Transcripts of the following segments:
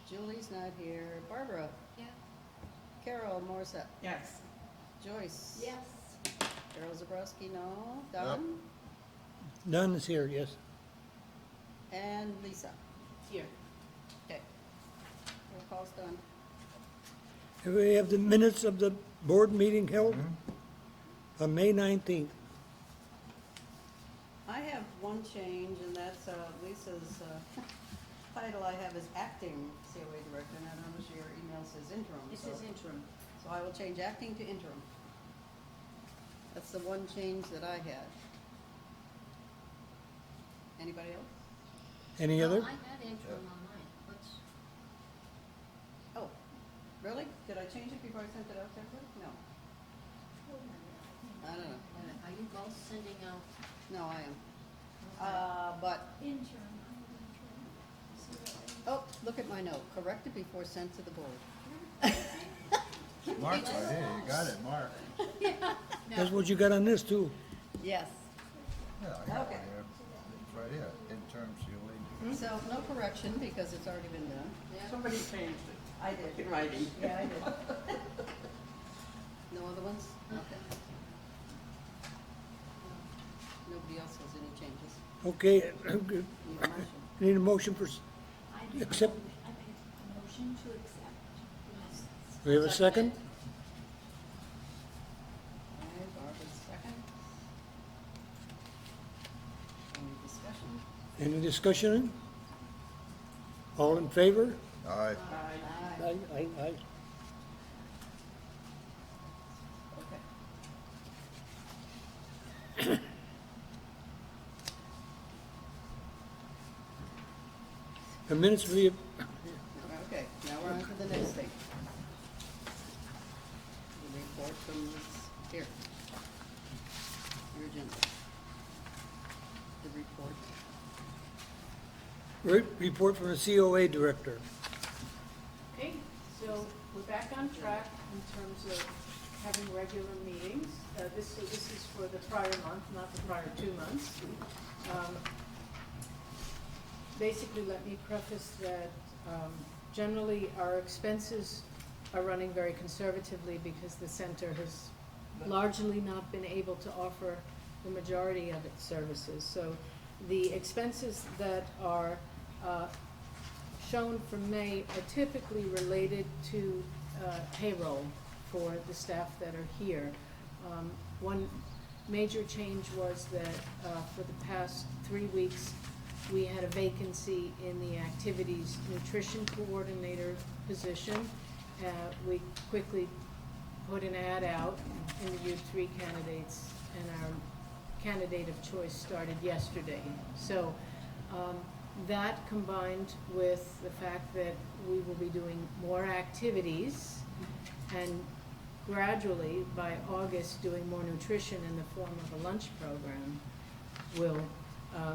Julie's not here. Barbara? Yeah. Carol Morissette? Yes. Joyce? Yes. Carol Zabrowski, no. Don? None is here, yes. And Lisa? Here. Okay. Roll call's done. We have the minutes of the board meeting held on May 19th. I have one change, and that's Lisa's title I have is acting COA director, and I don't know if your email says interim. This so- is interim. So I will change acting to interim. That's the one change that I had. Anybody else? Any Well, other? I had interim on mine. What's, Oh, really? Did I change it before I sent it out separately? No. I don't know. are you both sending out? No, I am. But, Interim, oh, look at my note. Corrected before sent to the board. Mark's right here, you got it, Mark. That's what you got on this too. Yes. Yeah, I got it Okay. here. It's right here, interim COA. So no correction because it's already been done. Somebody changed it. I did. In writing. Yeah, I did. No other ones? Okay. Nobody else has any changes. Okay, Need a motion? need a motion for, I make a Accept. motion- I make a motion to accept. Yes. we have a second? Okay, Barbara's second. Any discussion? Any discussion? All in favor? Aye. Aye. Aye. Okay. The minutes we, Okay, now we're on to the next thing. The report from this, here. Your agenda. The report. report from the COA director. Okay, so we're back on track in terms of having regular meetings. This is for the prior month, not the prior 2 months. Basically, let me preface that generally our expenses are running very conservatively because the center has largely not been able to offer the majority of its services. So the expenses that are shown for May are typically related to payroll for the staff that are here. One major change was that for the past 3 weeks, we had a vacancy in the activities nutrition coordinator position. We quickly put an ad out, interviewed 3 candidates, and our candidate of choice started yesterday. So that combined with the fact that we will be doing more activities and gradually by August doing more nutrition in the form of a lunch program will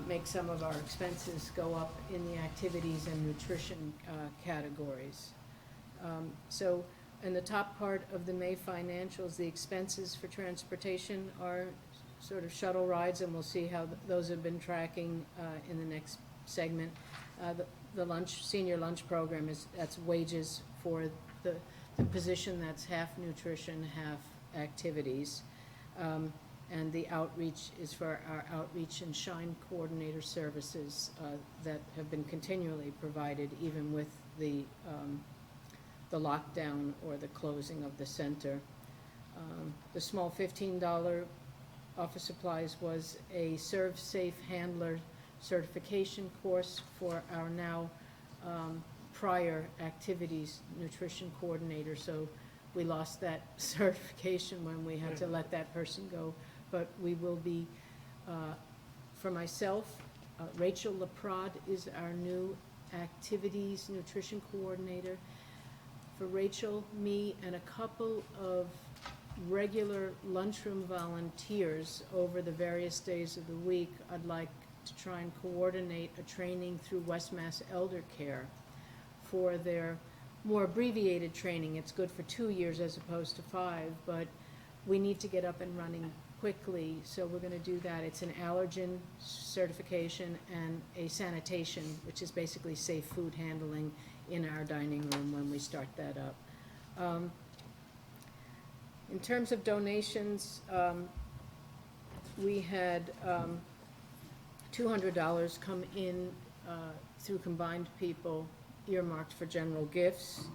make some of our expenses go up in the activities and nutrition categories. So in the top part of the May financials, the expenses for transportation are sort of shuttle rides, and we'll see how those have been tracking in the next segment. The lunch, senior lunch program that's wages for the position that's half nutrition, half activities. And the outreach is for our outreach and shine coordinator services that have been continually provided even with the lockdown or the closing of the center. The small $15 office supplies was a Serve Safe Handler certification course for our now prior activities nutrition coordinator. So we lost that certification when we had to let that person go. But we will be, for myself, Rachel LaPrade is our new activities nutrition coordinator. For Rachel, me, and a couple of regular lunchroom volunteers over the various days of the week, I'd like to try and coordinate a training through West Mass Elder Care for their more abbreviated training. It's good for 2 years as opposed to 5, but we need to get up and running quickly, so we're gonna do that. It's an allergen certification and a sanitation, which is basically safe food handling in our dining room when we start that up. In terms of donations, we had $200 come in through combined people earmarked for general gifts.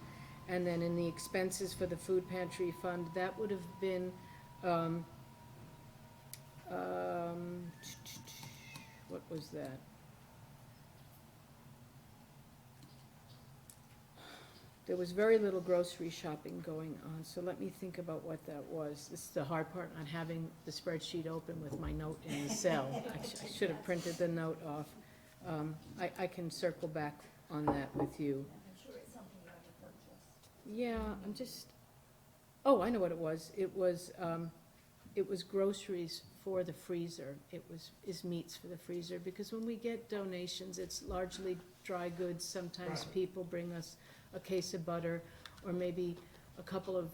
And then in the expenses for the food pantry fund, that would have been, what was that? There was very little grocery shopping going on, so let me think about what that was. This is the hard part, not having the spreadsheet open with my note in the cell. I should have printed the note off. I can circle back on that with you. I'm sure it's something you have to purchase. Yeah, I'm just, oh, I know what it was. It was groceries for the freezer. Is meats for the freezer, because when we get donations, it's largely dry goods. Sometimes people bring us a case of butter, or maybe a couple of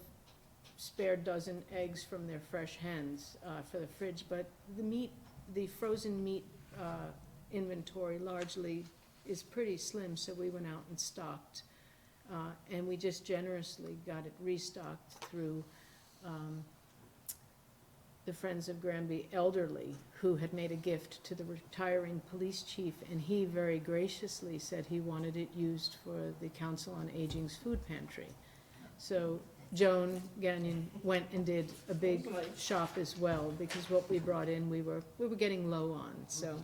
spare dozen eggs from their fresh hens, for the fridge. But the frozen meat, inventory largely is pretty slim, so we went out and stocked. And we just generously got it restocked through the Friends of Granby Elderly, who had made a gift to the retiring police chief, and he very graciously said he wanted it used for the Council on Aging's food pantry. So Joan Gagnon went and did a big shop as well, because what we brought in, we were getting low on, so.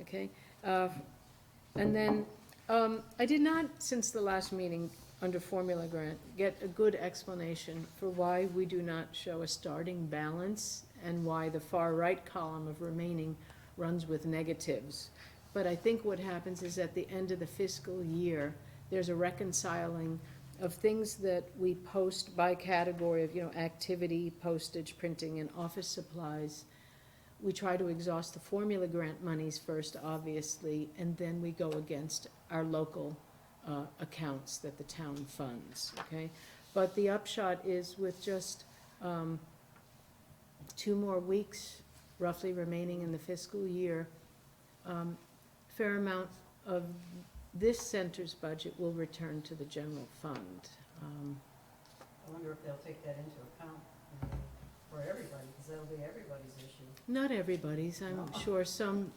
Okay, and then, I did not, since the last meeting, under formula grant, get a good explanation for why we do not show a starting balance and why the far right column of remaining runs with negatives. But I think what happens is at the end of the fiscal year, there's a reconciling of things that we post by category of, activity, postage, printing, and office supplies. We try to exhaust the formula grant monies first, obviously, and then we go against our local accounts that the town funds, okay? But the upshot is, with just 2 more weeks roughly remaining in the fiscal year, fair amount of this center's budget will return to the general fund. I wonder if they'll take that into account for everybody, because that'll be everybody's issue. Not everybody's. I'm sure some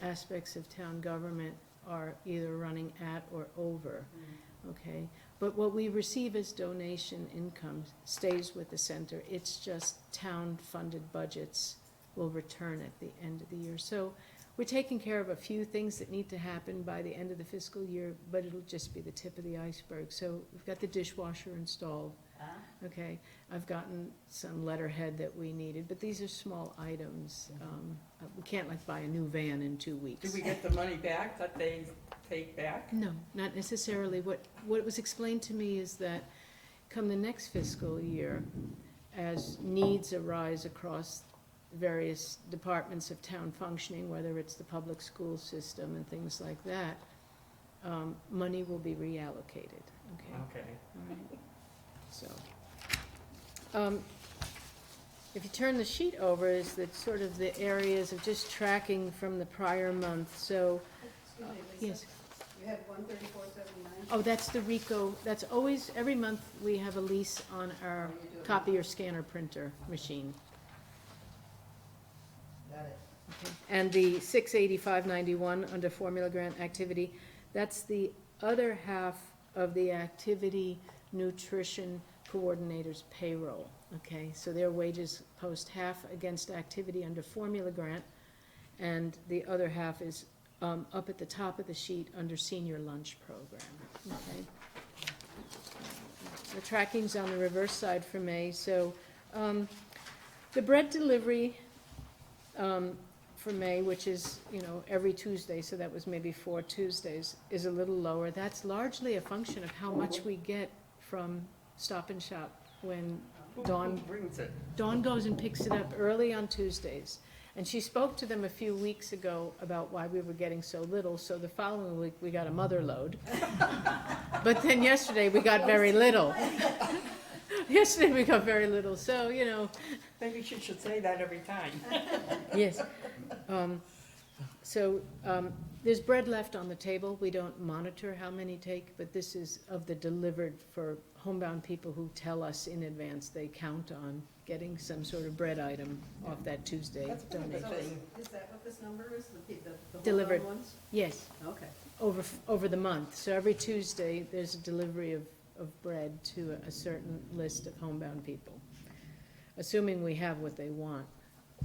aspects of town government are either running at or over, okay? But what we receive as donation income stays with the center. It's just town-funded budgets will return at the end of the year. So we're taking care of a few things that need to happen by the end of the fiscal year, but it'll just be the tip of the iceberg. So we've got the dishwasher installed, okay? I've gotten some letterhead that we needed, but these are small items. We can't buy a new van in 2 weeks. Do we get the money back that they take back? No, not necessarily. What was explained to me is that come the next fiscal year, as needs arise across various departments of town functioning, whether it's the public school system and things like that, money will be reallocated, okay? Okay. All right. So, if you turn the sheet over, is that sort of the areas of just tracking from the prior month. So, Excuse me, Lisa. yes. You had 134.79? Oh, that's the RICO. That's always, every month we have a lease on our Oh, you do it. copier, scanner, printer machine. Got it. Okay. And the 685.91 under formula grant activity, that's the other half of the activity nutrition coordinators payroll, okay? So their wages post half against activity under formula grant, and the other half is up at the top of the sheet under senior lunch program, okay? The tracking's on the reverse side for May, so the bread delivery for May, which is, every Tuesday, so that was maybe 4 Tuesdays, is a little lower. That's largely a function of how much we get from Stop and Shop when Who Dawn brings it? goes and picks it up early on Tuesdays. And she spoke to them a few weeks ago about why we were getting so little, so the following week we got a mother load. But then yesterday we got very little. Yesterday we got very little, so, you know, Maybe you should say that every time. yes. There's bread left on the table. We don't monitor how many take, but this is of the delivered for homebound people who tell us in advance they count on getting some sort of bread item off that Tuesday That's pretty good. donation. So is that what this number is, the whole Delivered. ones? Yes, Okay. over the month. So every Tuesday, there's a delivery of bread to a certain list of homebound people, assuming we have what they want.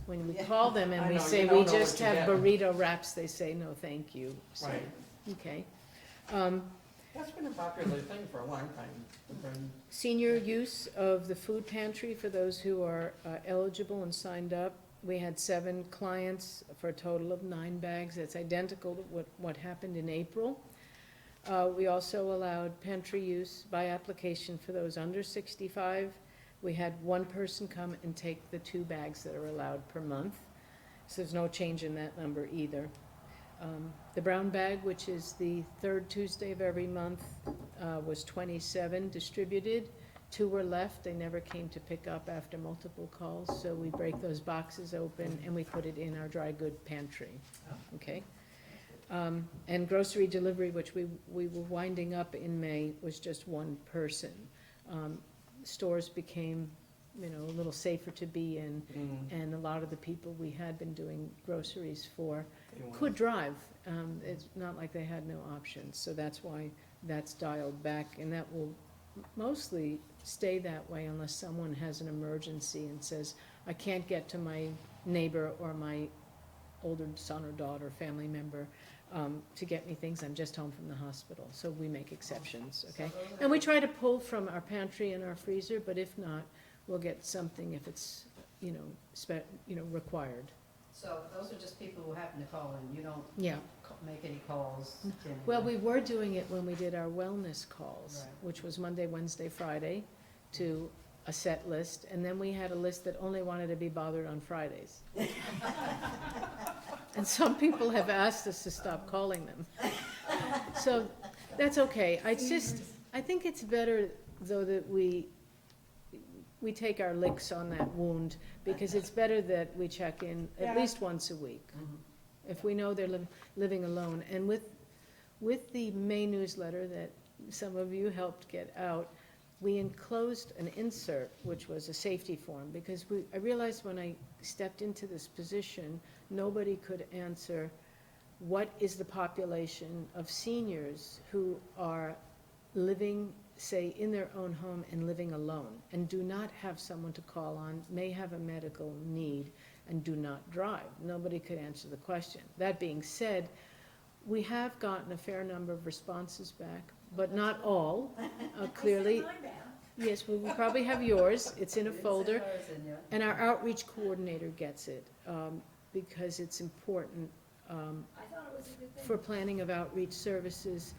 When we Yeah. call them and I we know, say you don't we know just what you have get. burrito wraps, they say, no, thank you. So, Right. okay. That's been a popular thing for a long time. the bread. Senior use of the food pantry for those who are eligible and signed up. We had 7 clients for a total of 9 bags. That's identical to what happened in April. We also allowed pantry use by application for those under 65. We had 1 person come and take the 2 bags that are allowed per month. So there's no change in that number either. The brown bag, which is the 3rd Tuesday of every month, was 27 distributed. 2 were left. They never came to pick up after multiple calls, so we break those boxes open and we put it in our dry good pantry, okay? And grocery delivery, which we were winding up in May, was just 1 person. Stores became, you know, a little safer to be in, and a lot of the people we had been doing groceries for could drive. It's not like they had no options, so that's why that's dialed back, and that will mostly stay that way unless someone has an emergency and says, I can't get to my neighbor or my older son or daughter, family member, to get me things, I'm just home from the hospital, so we make exceptions, okay? And we try to pull from our pantry and our freezer, but if not, we'll get something if it's, you know, required. So those are just people who happen to call in, you don't Yeah. make any calls to anyone? Well, we were doing it when we did our wellness calls, Right. which was Monday, Wednesday, Friday, to a set list, and then we had a list that only wanted to be bothered on Fridays. And some people have asked us to stop calling them. So, that's okay. I think it's better, though, that we take our licks on that wound, because it's better that we check in at Yeah. least once a week. Mhm. If we know they're living alone. And with the May newsletter that some of you helped get out, we enclosed an insert, which was a safety form, because I realized when I stepped into this position, nobody could answer what is the population of seniors who are living, say, in their own home and living alone, and do not have someone to call on, may have a medical need, and do not drive. Nobody could answer the question. That being said, we have gotten a fair number of responses back, but not all, clearly. I sent mine back. Yes, well, we probably have yours. It's in a It's folder. ours in there. And our outreach coordinator gets it, because it's important I thought it was a good thing. for planning of outreach services.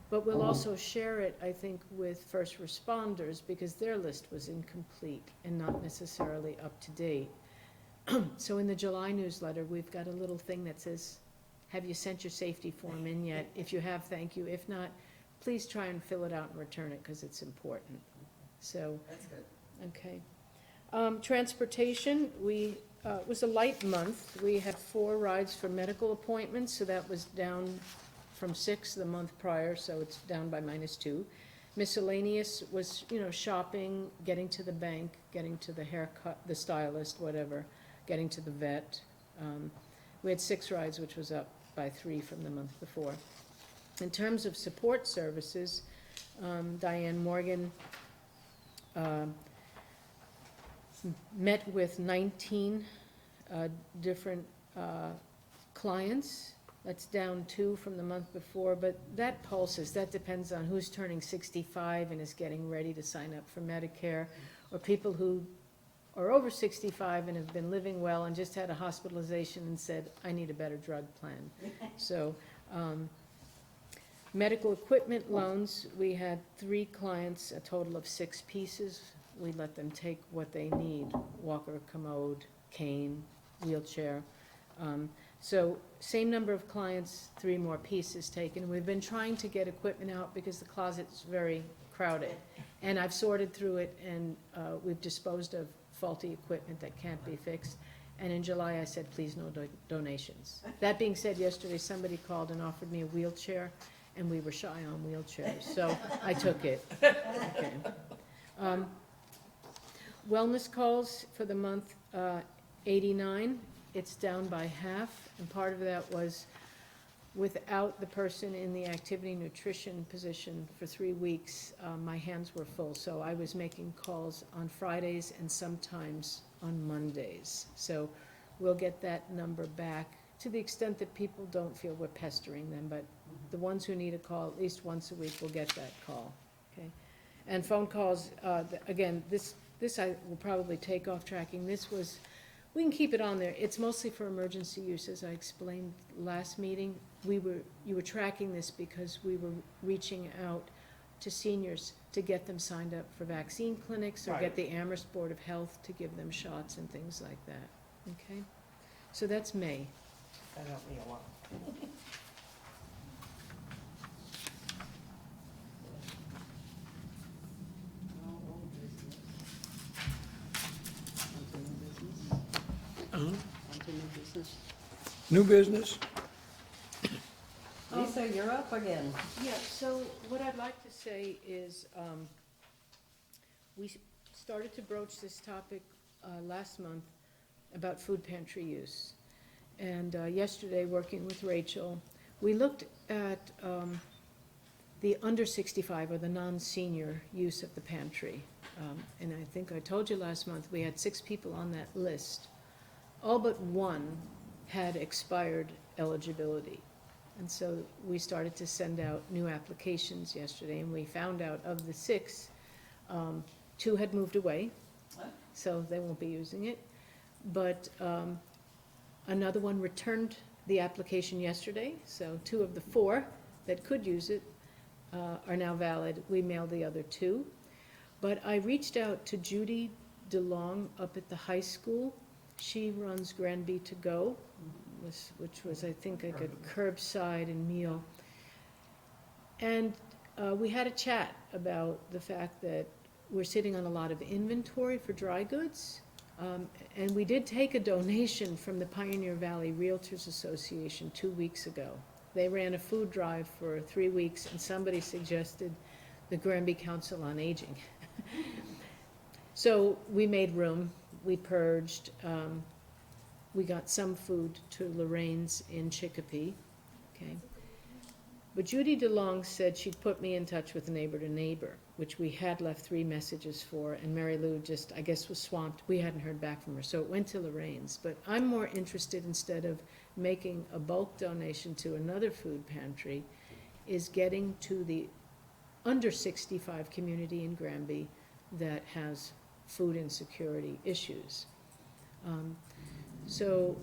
But we'll also share it, I think, with first responders, because their list was incomplete and not necessarily up to date. So in the July newsletter, we've got a little thing that says, have you sent your safety form in yet? If you have, thank you. If not, please try and fill it out and return it, because it's important. So, That's good. okay. Transportation, it was a light month. We had 4 rides for medical appointments, so that was down from 6 the month prior, so it's down by -2. Miscellaneous was, you know, shopping, getting to the bank, getting to the haircut, the stylist, whatever, getting to the vet. We had 6 rides, which was up by 3 from the month before. In terms of support services, Diane Morgan met with 19 different clients. That's down 2 from the month before, but that pulses. That depends on who's turning 65 and is getting ready to sign up for Medicare, or people who are over 65 and have been living well and just had a hospitalization and said, I need a better drug plan. So, medical equipment loans, we had 3 clients, a total of 6 pieces. We let them take what they need, walker, commode, cane, wheelchair. So, same number of clients, 3 more pieces taken. We've been trying to get equipment out because the closet's very crowded. And I've sorted through it, and we've disposed of faulty equipment that can't be fixed. And in July, I said, please, no donations. That being said, yesterday, somebody called and offered me a wheelchair, and we were shy on wheelchairs, so I took it. Okay. Wellness calls for the month, 89. It's down by half, and part of that was without the person in the activity nutrition position for 3 weeks, my hands were full, so I was making calls on Fridays and sometimes on Mondays. So we'll get that number back to the extent that people don't feel we're pestering them, but the ones who need a call at least once a week will get that call, okay? And phone calls, again, this I will probably take off tracking. This was, we can keep it on there. It's mostly for emergency use, as I explained last meeting. You were tracking this because we were reaching out to seniors to get them signed up for vaccine clinics or Right. get the Amherst Board of Health to give them shots and things like that, okay? So that's May. That helped me a lot. No old business. Uh-huh. On to new business. New business? Lisa, you're up again. Yeah, so what I'd like to say is, we started to broach this topic last month about food pantry use. And yesterday, working with Rachel, we looked at the under 65 or the non-senior use of the pantry. And I think I told you last month, we had 6 people on that list. All but 1 had expired eligibility. And so we started to send out new applications yesterday, and we found out of the 6, 2 had moved away, so they won't be using it. But another one returned the application yesterday, so 2 of the 4 that could use it are now valid. We mailed the other 2. But I reached out to Judy DeLong up at the high school. She runs Granby to Go, which was, I think, like a curbside and meal. And we had a chat about the fact that we're sitting on a lot of inventory for dry goods. And we did take a donation from the Pioneer Valley Realtors Association 2 weeks ago. They ran a food drive for 3 weeks, and somebody suggested the Granby Council on Aging. So we made room, we purged, we got some food to Lorraine's in Chicopee, okay? But Judy DeLong said she'd put me in touch with Neighbor to Neighbor, which we had left 3 messages for, and Mary Lou just, I guess, was swamped. We hadn't heard back from her, so it went to Lorraine's. But I'm more interested, instead of making a bulk donation to another food pantry, is getting to the under 65 community in Granby that has food insecurity issues. So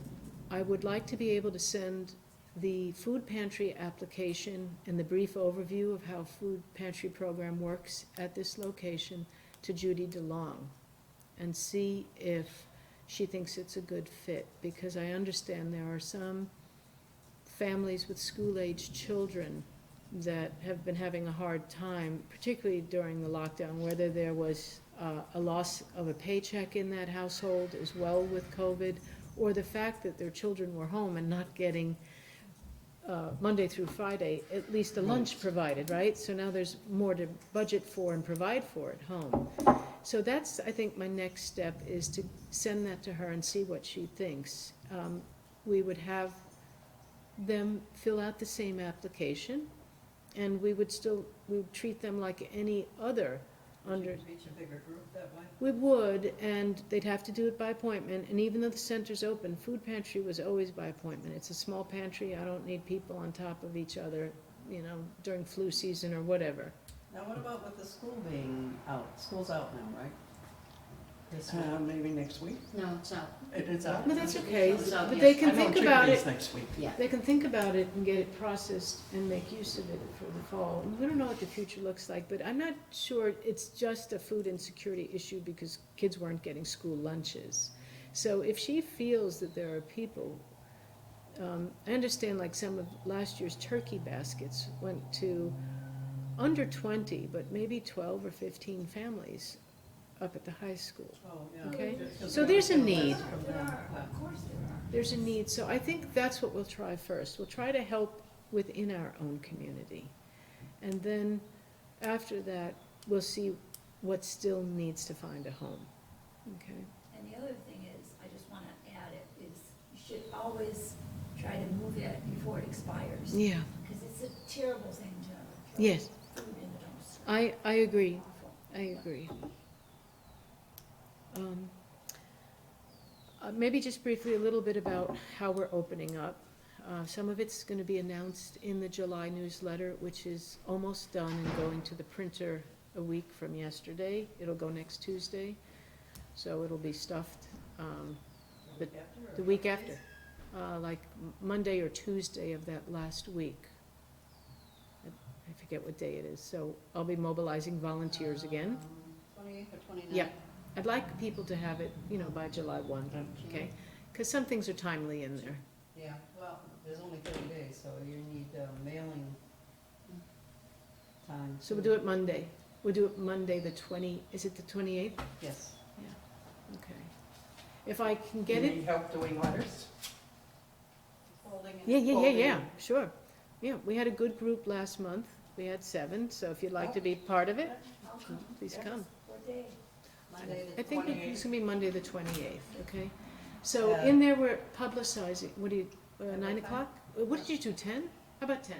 I would like to be able to send the food pantry application and the brief overview of how food pantry program works at this location to Judy DeLong and see if she thinks it's a good fit, because I understand there are some families with school-aged children that have been having a hard time, particularly during the lockdown, whether there was a loss of a paycheck in that household as well with COVID, or the fact that their children were home and not getting Monday through Friday, at least a lunch provided, right? So now there's more to budget for and provide for at home. So that's, I think, my next step, is to send that to her and see what she thinks. We would have them fill out the same application, and we would treat them like any other under. Reach a bigger group that way? We would, and they'd have to do it by appointment, and even though the center's open, food pantry was always by appointment. It's a small pantry, I don't need people on top of each other, during flu season or whatever. Now, what about with the school being out? School's out now, right? This week. Maybe next week? No, it's out. It's out. But that's okay, So, but yes. they can I know think about Chickpea's it, next week. Yeah. they can think about it and get it processed and make use of it for the fall. We don't know what the future looks like, but I'm not sure it's just a food insecurity issue because kids weren't getting school lunches. So if she feels that there are people I understand like some of last year's turkey baskets went to under 20, but maybe 12 or 15 families up at the high school. Oh, yeah. Okay, Just so there's a need. from There them, are, yeah. of course there are. There's a need, so I think that's what we'll try first. We'll try to help within our own community. And then, after that, we'll see what still needs to find a home, okay? And the other thing is, I just wanna add it, is you should always try to move it before it expires. Yeah, Cause it's a terrible thing to throw yes, food in the dumpster. I agree, Awful. I agree. Maybe just briefly a little bit about how we're opening up. Some of it's gonna be announced in the July newsletter, which is almost done and going to the printer a week from yesterday. It'll go next Tuesday, so it'll be stuffed, but the week after, like Monday or Tuesday of that last week. I forget what day it is, so I'll be mobilizing volunteers again. 28th or 29th? Yep. I'd like people to have it, by July 1, okay? Because some things are timely in there. Yeah, well, there's only 30 days, so you need mailing time. So we'll do it Monday. We'll do it Monday, is it the 28th? Yes. Okay. If I can You get it, need help doing letters? Folding it. yeah, sure. Yeah, we had a good group last month. We had 7, so if you'd like to be part of it, I'll come. please Yes. come. What day? Monday I the think 28th. it's gonna be Monday, the 28th, okay? So Yeah. in there, we're publicizing, what do you, 9 time? o'clock? What did you do, 10? How about 10?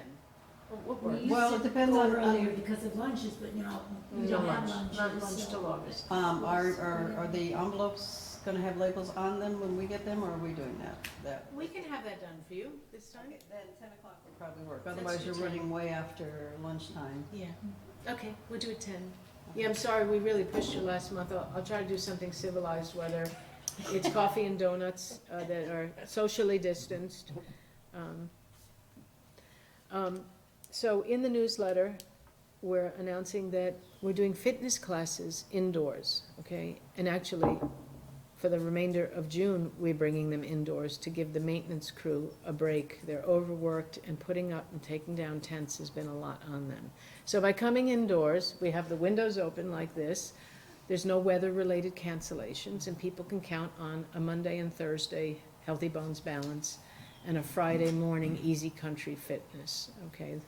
What We works? used Well, to it depends go on- earlier because of lunches, but now we No don't have lunch, lunches. not lunch so- till August. Are the envelopes gonna have labels on them when we get them, or are we doing that? We can have that done for you this time. Okay, then 10 o'clock would probably work, Let's otherwise do you're 10. running way after lunchtime. Yeah, okay, we'll do it 10. Yeah, I'm sorry, we really pushed you last month. I'll try to do something civilized, whether it's coffee and donuts that are socially distanced. So in the newsletter, we're announcing that we're doing fitness classes indoors, okay? And actually, for the remainder of June, we're bringing them indoors to give the maintenance crew a break. They're overworked, and putting up and taking down tents has been a lot on them. So by coming indoors, we have the windows open like this. There's no weather-related cancellations, and people can count on a Monday and Thursday Healthy Bones Balance and a Friday morning Easy Country Fitness, okay?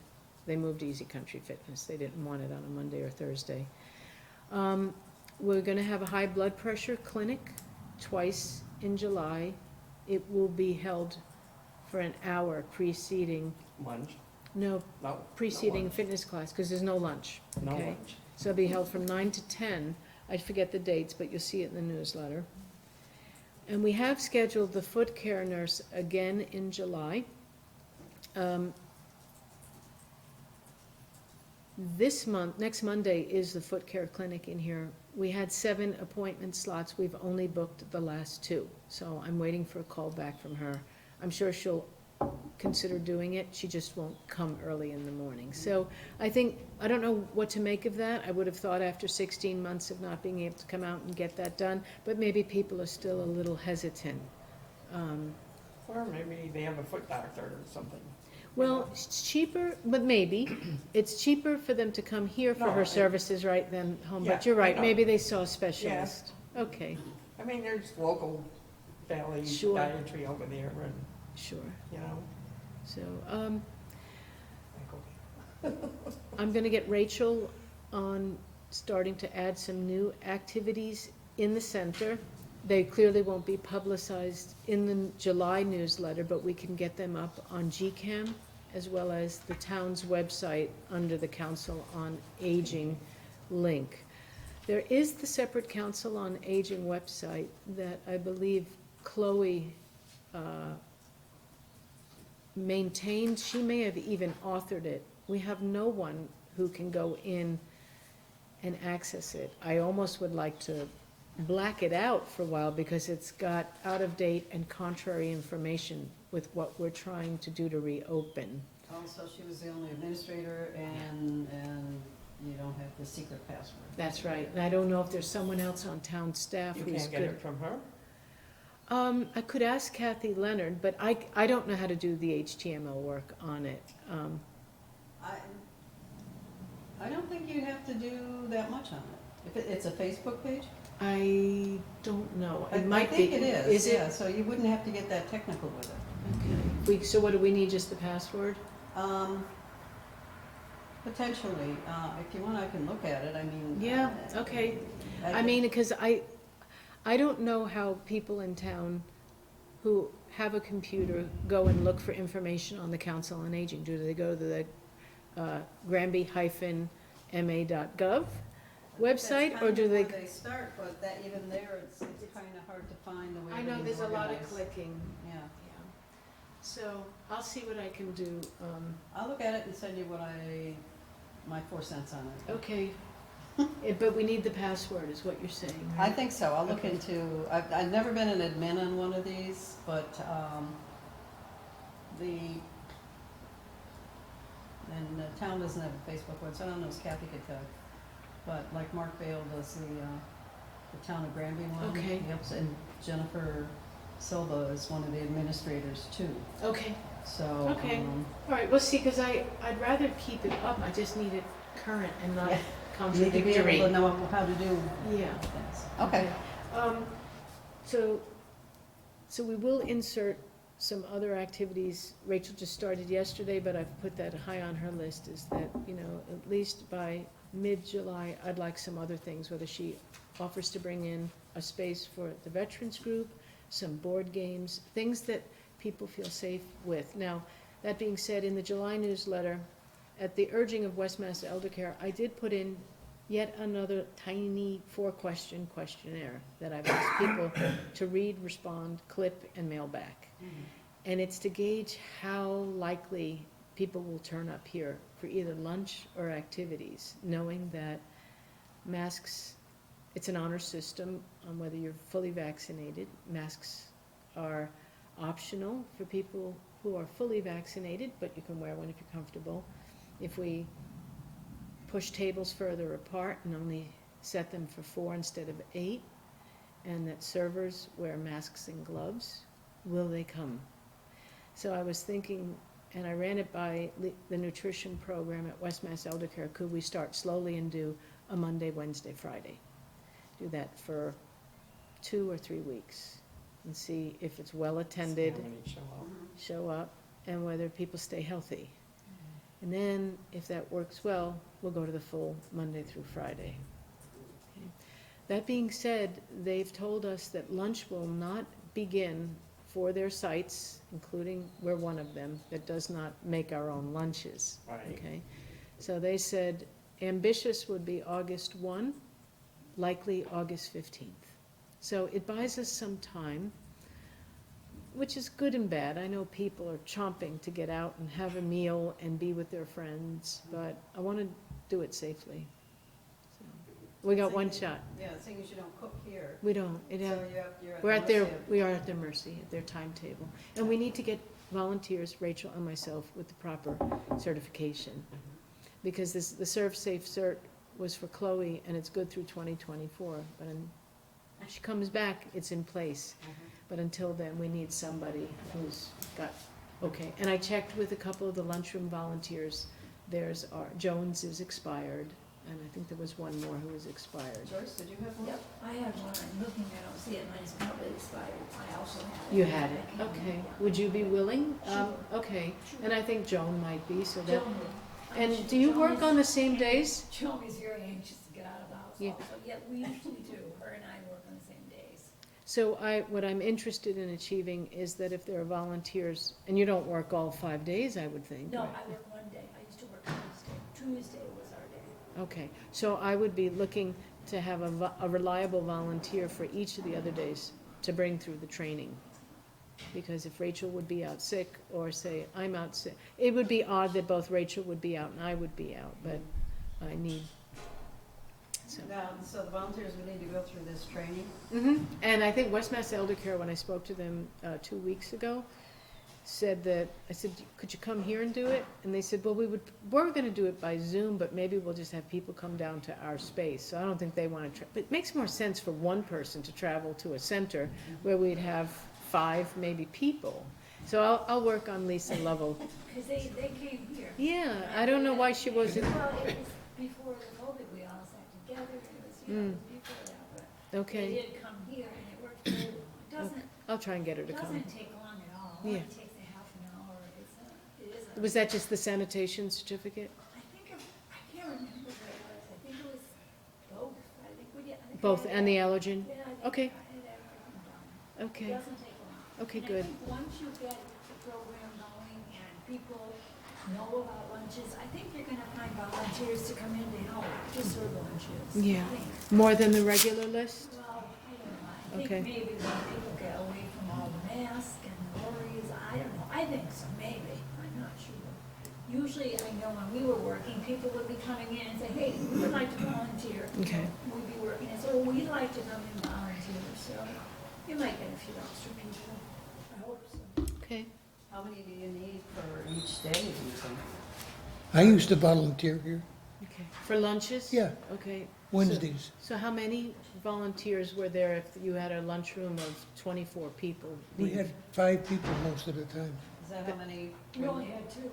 They moved Easy Country Fitness. They didn't want it on a Monday or Thursday. We're gonna have a high blood pressure clinic twice in July. It will be held for an hour preceding, Lunch? no, No. preceding lunch. fitness class, because there's no lunch. No okay. lunch. So it'll be held from 9 to 10. I forget the dates, but you'll see it in the newsletter. And we have scheduled the foot care nurse again in July. This month, next Monday is the foot care clinic in here. We had 7 appointment slots. We've only booked the last 2. So I'm waiting for a call back from her. I'm sure she'll consider doing it. She just won't come early in the morning. So I think, I don't know what to make of that. I would have thought after 16 months of not being able to come out and get that done, but maybe people are still a little hesitant. Or maybe they have a foot doctor or something. Well, it's cheaper, but maybe. It's cheaper for them to come here for No, her I- services, right, than home. Yeah, But you're I right, know. maybe they saw a specialist. Okay, I mean, there's local valley Sure. dietary over there, and, sure. you know, So, like, okay. I'm gonna get Rachel on starting to add some new activities in the center. They clearly won't be publicized in the July newsletter, but we can get them up on GCAM as well as the town's website under the Council on Aging link. There is the separate Council on Aging website that I believe Chloe maintained. She may have even authored it. We have no one who can go in and access it. I almost would like to black it out for a while because it's got out-of-date and contrary information with what we're trying to do to reopen. Also, she was the only administrator, and you don't have the secret password. That's right, and I don't know if there's someone else on town staff You who's can't get good. it from her? I could ask Kathy Leonard, but I don't know how to do the HTML work on it. I don't think you have to do that much on it. If it's a Facebook page? I don't know. It I might be. think it is, Is yeah, it? so you wouldn't have to get that technical with it. Okay. So what do we need, just the password? Potentially, if you want, I can look at it, I mean. Yeah, okay. I mean, because I don't know how people in town who have a computer go and look for information on the Council on Aging. Do they go to the Granby-ma.gov website, or do they? That's kind of where they start, but that, even there, it's kind of hard to find the way I to know there's a lot of organize. clicking. Yeah, Yeah. So I'll see what I can do. I'll look at it and send you my 4 cents on it. Okay. But we need the password, is what you're saying, I right? think so, I'll look Okay. into, I've never been an admin on one of these, but, and the town doesn't have a Facebook one, so I don't know if Kathy could tell. But like Mark Bale does the town of Granby one. Okay. Yep, and Jennifer Silva is one of the administrators too, Okay. so. Okay. All right, well, see, because I'd rather keep it up. I just need it current and not Yeah. You need to be able contradictory. to know how to do Yeah. things. Okay. So we will insert some other activities. Rachel just started yesterday, but I've put that high on her list, is that, at least by mid-July, I'd like some other things, whether she offers to bring in a space for the veterans group, some board games, things that people feel safe with. Now, that being said, in the July newsletter, at the urging of West Mass Elder Care, I did put in yet another tiny 4-question questionnaire that I've asked people to read, respond, clip, and mail back. And it's to gauge how likely people will turn up here for either lunch or activities, knowing that masks, it's an honor system on whether you're fully vaccinated. Masks are optional for people who are fully vaccinated, but you can wear one if you're comfortable. If we push tables further apart and only set them for 4 instead of 8, and that servers wear masks and gloves, will they come? So I was thinking, and I ran it by the nutrition program at West Mass Elder Care, could we start slowly and do a Monday, Wednesday, Friday? Do that for 2 or 3 weeks and see if it's well attended, See how many show up. show up, and whether people stay healthy. And then, if that works well, we'll go to the full Monday through Friday. Okay. That being said, they've told us that lunch will not begin for their sites, including, we're one of them, that does not make our own lunches. Right. Okay? So they said ambitious would be August 1, likely August 15th. So it buys us some time, which is good and bad. I know people are chomping to get out and have a meal and be with their friends, but I want to do it safely. So, we got one shot. Yeah, seeing as you don't cook here, We don't. It so have, you're we're at at the their, mercy of. we are at their mercy, at their timetable. And we need to get volunteers, Rachel and myself, with the proper certification. Because the Serve Safe cert was for Chloe, and it's good through 2024, but when she comes back, it's in place. But until then, we need somebody who's got, okay. And I checked with a couple of the lunchroom volunteers. Jones is expired, and I think there was one more who was expired. Joyce, did you have one? Yep, I had one, I'm looking, I don't see it, mine is probably expired, I also have it. You had it, I can- okay. yeah. Would you be willing? Sure. Okay, Sure. and I think Joan might be, so that, Joan would- and do you work on the same days? Joan is very anxious to get out of the house Yeah. also, yeah, we usually do, her and I work on the same days. So what I'm interested in achieving is that if there are volunteers, and you don't work all 5 days, I would think, No, right? I work one day, I used to work Tuesday was our day. Okay, so I would be looking to have a reliable volunteer for each of the other days to bring through the training. Because if Rachel would be out sick, or say, I'm out sick, it would be odd that both Rachel would be out and I would be out, but I need, so. Now, so the volunteers would need to go through this training? And I think West Mass Elder Care, when I spoke to them 2 weeks ago, said that, I said, could you come here and do it? And they said, well, we're gonna do it by Zoom, but maybe we'll just have people come down to our space. So I don't think they wanna, but it makes more sense for one person to travel to a center where we'd have 5 maybe people. So I'll work on Lisa Lovell. Because they came here. Yeah, I don't know why she wasn't, Well, it was before the COVID, we all sat together, and it was, it was before that, but okay, they did come here, and it worked very well. It doesn't, I'll try and get her to come. doesn't take long at all, it only Yeah. takes a half an hour, it is a. Was that just the sanitation certificate? I think, I can't remember what it was, I think it was both, I think we did. I think Both, we and the had- allergen? Yeah, I think Okay. I had everything done. Okay, It doesn't take long. okay, And good. I think once you get the program going and people know about lunches, I think you're gonna find volunteers to come in to help, to serve lunches. I Yeah. think. More than the regular list? Well, I don't know, I Okay. think maybe when people get away from all the masks and the worries, I don't know, I think so, maybe, I'm not sure. Usually, I know when we were working, people would be coming in and say, hey, we would like to volunteer. Okay. We'd be working, and so we'd like to come and volunteer, so you might get a few extra people, I hope so. Okay. How many do you need for each day, do you think? I used to volunteer here Okay. For lunches? Yeah. Okay. Wednesdays. So how many volunteers were there if you had a lunchroom of 24 people? We had 5 people most of the time. Is that how many? We only had 2.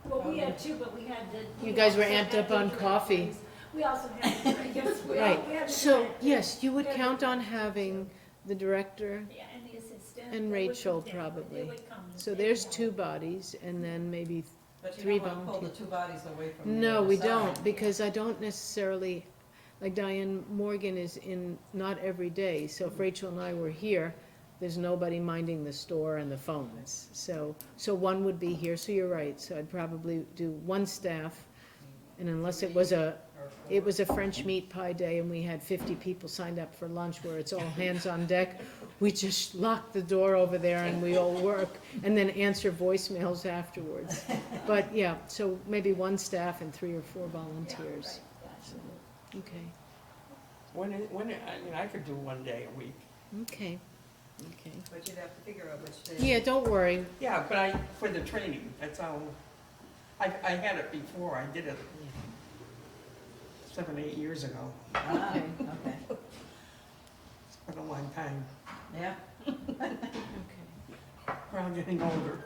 Well, we had 2, but we had the. You we guys were also amped had up on the coffee. directors. We also had, yes, we Right, we had the so, directors. yes, you would We had the count on directors. having the director, Yeah, and the assistant. and they would Rachel come down, probably. they would come and so say there's hello. 2 bodies, and then maybe, But you 3 don't wanna pull the volunteers. 2 bodies away from the no, other we side. don't, because I don't necessarily, like Diane Morgan is in, not every day, so if Rachel and I were here, there's nobody minding the store and the phones. So one would be here, so you're right, so I'd probably do 1 staff, and unless it was a French meat pie day and we had 50 people signed up for lunch where it's all hands on deck, we just lock the door over there and we all work, and then answer voicemails afterwards. But yeah, so maybe 1 staff and 3 or 4 volunteers. Yeah, right, gotcha. Okay, I mean, I could do 1 day a week. okay, okay. But you'd have to figure out which day. Yeah, don't worry, Yeah, but for the training, that's all. I had it before, I did it 7, 8 years ago. Ah, okay, It's been a long time. yeah. okay. We're all getting older.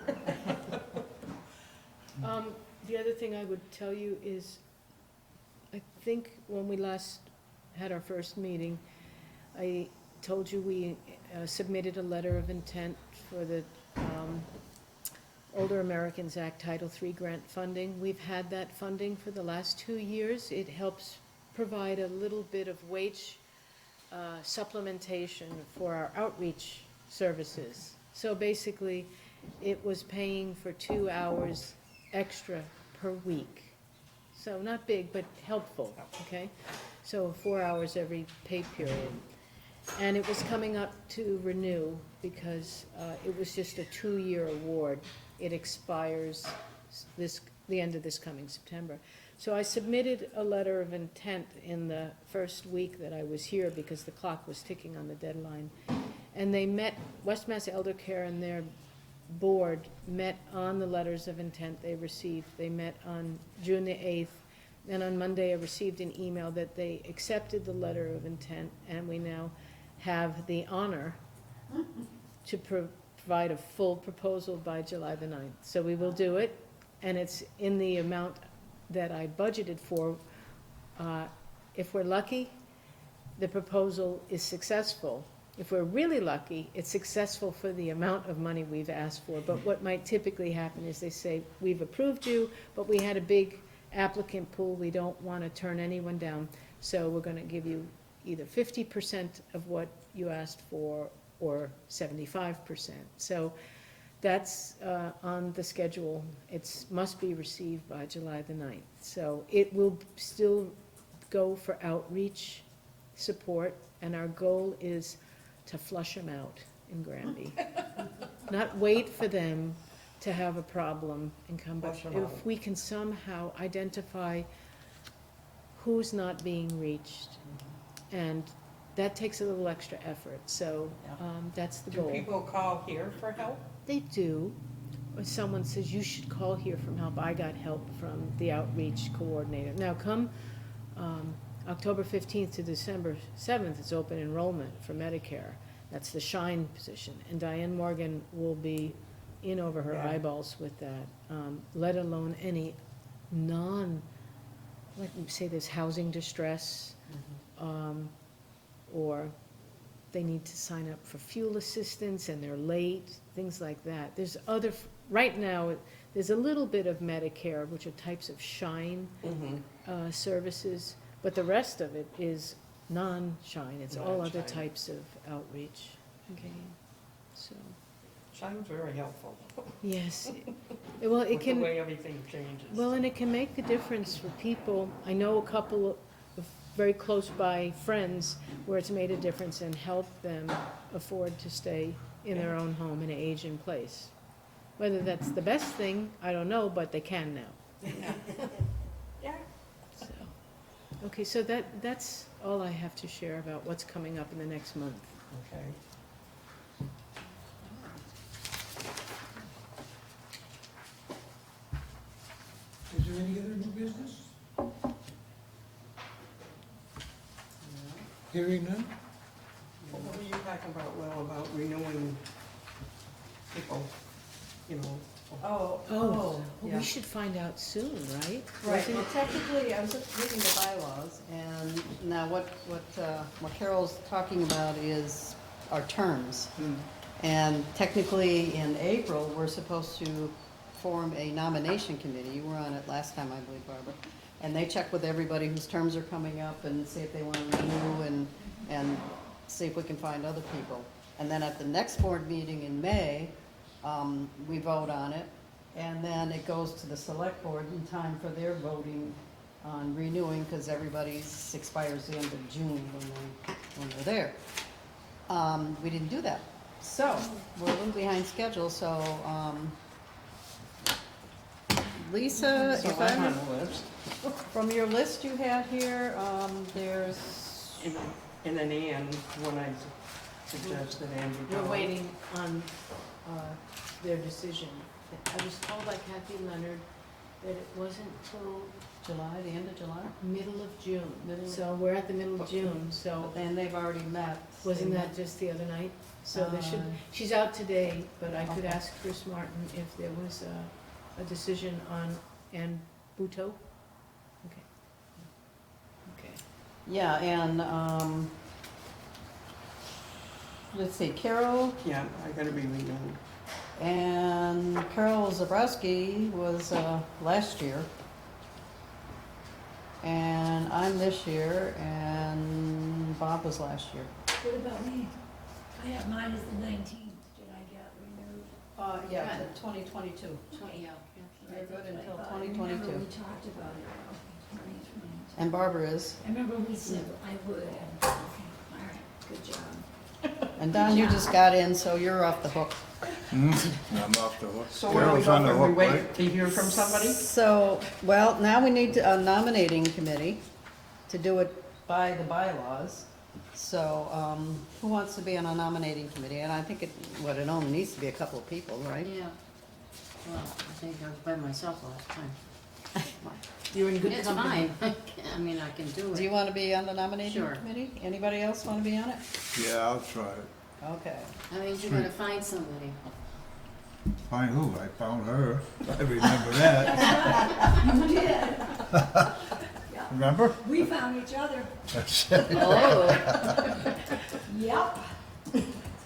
The other thing I would tell you is, I think when we last had our first meeting, I told you we submitted a letter of intent for the Older Americans Act Title III grant funding. We've had that funding for the last 2 years. It helps provide a little bit of wage supplementation for our outreach services. So basically, it was paying for 2 hours extra per week. So not big, but helpful, okay? So 4 hours every pay period. And it was coming up to renew because it was just a 2-year award. It expires the end of this coming September. So I submitted a letter of intent in the first week that I was here because the clock was ticking on the deadline. And they met, West Mass Elder Care and their board met on the letters of intent they received. They met on June the 8th. And on Monday, I received an email that they accepted the letter of intent, and we now have the honor to provide a full proposal by July the 9th. So we will do it, and it's in the amount that I budgeted for. If we're lucky, the proposal is successful. If we're really lucky, it's successful for the amount of money we've asked for. But what might typically happen is they say, we've approved you, but we had a big applicant pool, we don't want to turn anyone down, so we're going to give you either 50% of what you asked for or 75%. So that's on the schedule. It must be received by July the 9th. So it will still go for outreach support, and our goal is to flush them out in Granby. Not wait for them to have a problem and come back. Flush 'em out. If we can somehow identify who's not being reached, and that takes a little extra effort, so Yeah. that's the Do goal. people call here for help? They do, when someone says, you should call here from help, I got help from the outreach coordinator. Now, come October 15th to December 7th, it's open enrollment for Medicare. That's the Shine position, and Diane Morgan will be in over her Yeah. eyeballs with that, let alone any let me say there's housing distress, or they need to sign up for fuel assistance and they're late, things like that. There's other, right now, there's a little bit of Medicare, which are types of Shine services, but the rest of it is non-Shine. It's all other Non-Shine. types of outreach. Okay, so, Shine's very helpful. yes. Well, it With the can. way everything changes. Well, and it can make a difference for people. I know a couple of very close by friends where it's made a difference and helped them afford to stay in their own home in an aging place. Whether that's the best thing, I don't know, but they can now. Yeah. So, okay, so that's all I have to share about what's coming up in the next month. Okay. Is there any other new business? Hearing none? What were you talking about, Will, about renewing people, you know? Well, yeah. we should find out soon, right? Right, Wasn't well, it- technically, I was just reading the bylaws, and now what Carol's talking about is our terms. And technically, in April, we're supposed to form a nomination committee. You were on it last time, I believe, Barbara. And they check with everybody whose terms are coming up and see if they want to renew and see if we can find other people. And then at the next board meeting in May, we vote on it. And then it goes to the select board in time for their voting on renewing, because everybody's expires the end of June when they're there. We didn't do that. So, we're a little behind schedule, so, Lisa, So if I'm I, on the list, from your list you had here, there's, and then Ann, when I suggested Andrew. We're waiting on their decision. I was told by Kathy Leonard that it wasn't till July, the end of July, middle of June. Middle of- So we're at the middle of June, so and they've already met. wasn't that just the other night? So there should, she's out today, but I could Okay. ask Chris Martin if there was a decision on Ann Buteau? Okay. Okay. Yeah, and, let's see, Carol Yeah, I gotta be renewed. and Carol Zabrowski was, last year. And I'm this year, and Bob was last year. What about me? I have mine as the 19th, did I get renewed? Yeah, Right. 2022. Yeah. You're good until I 2022. remember we talked about it, okay, 2022. And Barbara is. I remember we said I would, and, okay, all right, good job. And Don, you just got in, so you're off the hook. I'm off the hook. So where do we Carol's go, on the when we hook, wait right? to hear from somebody? So, well, now we need a nominating committee to do it by the bylaws. So, who wants to be on a nominating committee? And I think it only needs to be a couple of people, right? Yeah. Well, I think I was by myself last time. You're in good It's company. fine. I mean, I can do Do you it. want to be on the nominating Sure. committee? Anybody else want to be on it? Yeah, I'll try it. Okay. I mean, you gotta find somebody. Find who? I found her. I remember that. You did. Yeah, Remember? we found each other. That's it. Oh. Yep. It's a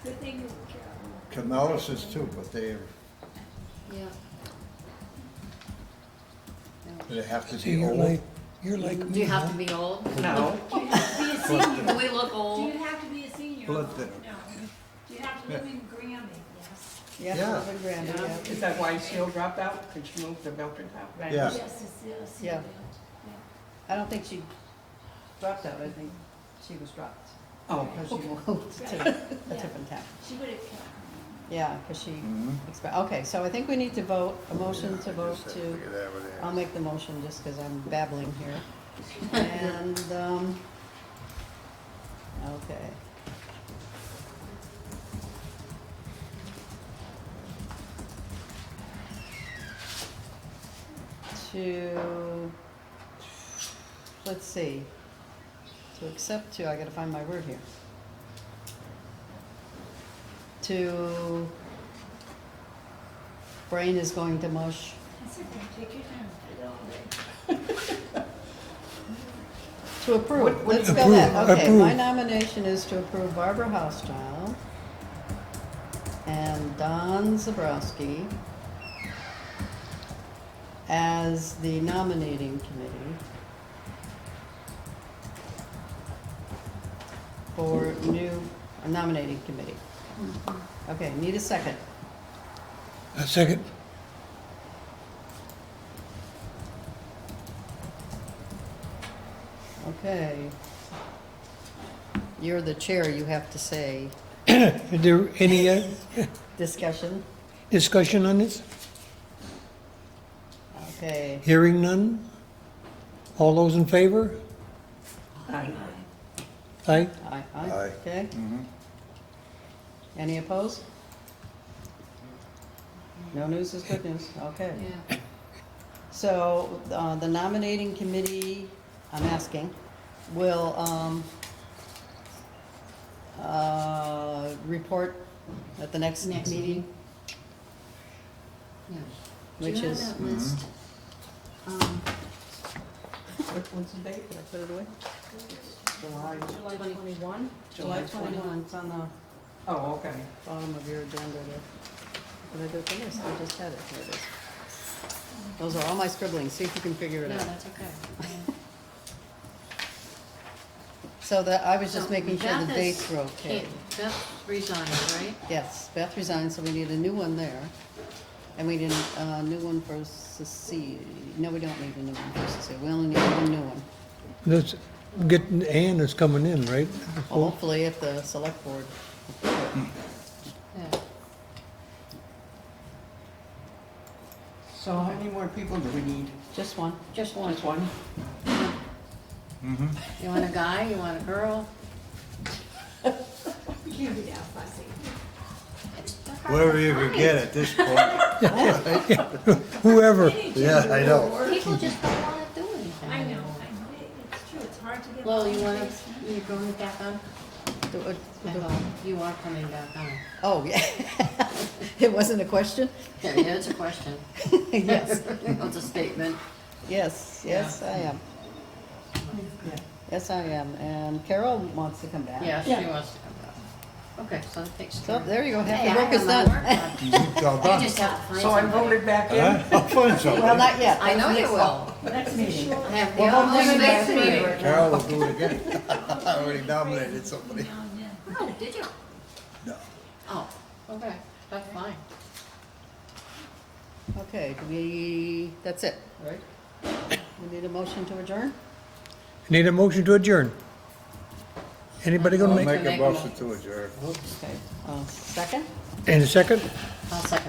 good thing you were Carol. Canales is too, but they have to See, be you're old. like me. Do you have huh? to be old? No. Do you have to be a senior? We look Do old. you have to be a senior? Blood No. thinner. Do you have to live in Granby? Yes. Yes, Yeah. live in Granby, Yeah. yeah. Is that why Seal dropped out? Did she move to Belchertown? Right. Yeah. Yes, it's, Yeah. I don't think she dropped out, I think she was dropped. Oh, Because she moved to a Yeah. different town. She would have kept. Yeah, because she, Mhm. okay, so I think we need to vote, a motion to vote Just have to, figure that one out. I'll make the motion just because I'm babbling here. And, okay. to, let's see, I gotta find my word here. To, brain is going to mush. That's okay, take your time, put it all day. To approve, What let's do go you- that, okay, Approve. my nomination is to approve Barbara Hauschild and Don Zabrowski as the nominating committee for nominating committee. Okay, need a second. A second. Okay. You're the chair, you have to say Is there any discussion. discussion on this? Okay, Hearing none? All those in favor? Aye. Aye? aye, aye, Aye. okay. Mhm. Any opposed? No news is good news, okay. Yeah. So, the nominating committee, I'm asking, will, report at the next Next meeting, meeting. Yeah. which Do you is, have that list? what's the date, did I put it away? July July 21? July 21, it's on the Oh, okay. bottom of your agenda there. Did I do it for this? I just had it, here it is. Those are all my scribblings, see if you can figure it Yeah, out. that's okay. So that, I was just So making sure the Beth dates is- were okay. Beth resigned, right? Yes, Beth resigned, so we need a new one there. And we need a new one for Cecile. No, we don't need a new one for Cecile, we only need one new one. Let's get, Ann is coming in, right? Well, hopefully if the select board approve it. Yeah. So how many more people do we need? Just one. Just one. Just one? Mhm. You want a guy, you want a girl? You be that fussy. Wherever you could get at this point. Whoever. Yeah, I know. People just don't wanna do anything. I know, it's true, it's hard to get. Lowell, you wanna, volunteers. you going back on? You are coming back on. Oh, yeah. It wasn't a question? Yeah, it's a question. Yes, It's a statement. yes, yes, I am. Yes, I am. And Carol wants to come back. Yeah, she wants to come back. Okay, so that takes So care. there you go, half Hey, the I work is have my done. work done. It's all You done. just have to find So I'm somebody. voted back in? Huh? I'll find somebody. Well, not yet. I know you Next will. Next meeting. I have Well, the don't other do it next next meeting. meeting. Carol will do it again. I already nominated somebody. Now and then. Oh, did you? No. Oh, okay, that's fine. Okay, that's it, right? We need a motion to adjourn? Need a motion to adjourn. Anybody I'll gonna make, make a Make a motion motion. to adjourn. Okay, second? and a second? I'll second.